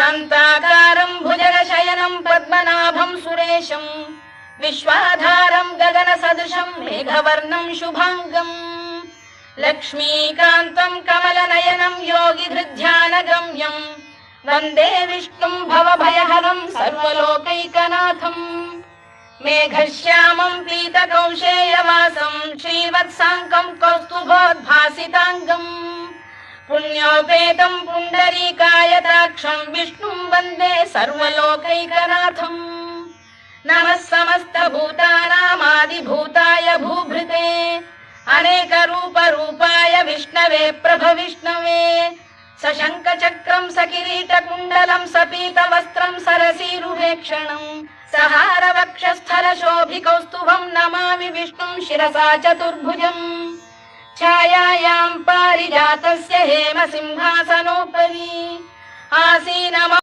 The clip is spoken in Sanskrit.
शान्ताकारं भुजगशयनं पद्मनाभं सुरेशं विश्वाधारं गगनसदृशं मेघवर्णं शुभांगं लक्ष्मीकान्तं कमलनयनं योगिधृध्यानगम्यं वन्दे विष्णुं भवभयहरं सर्वलोकैकनाथं मेघश्यामं पीतकौशेयवासं श्रीवत्साङ्कं कौस्तुभोद्भासिताङ्गं पुण्योपेतं पुण्डरीकायताक्षं विष्णुं वन्दे सर्वलोकैकनाथं नमः समस्तभूतानामादिभूताय भूभृते अनेकरूपरूपाय विष्णवे प्रभविष्णवे सशङ्खचक्रं सकिरीटकुण्डलं सपीतवस्त्रं सरसीरुहेक्षणं सहारवक्षस्थलशोभिकौस्तुभं नमामि विष्णुं शिरसा चतुर्भुजं छायायां पारिजातस्य हेमसिंहासनोपरि आसीनम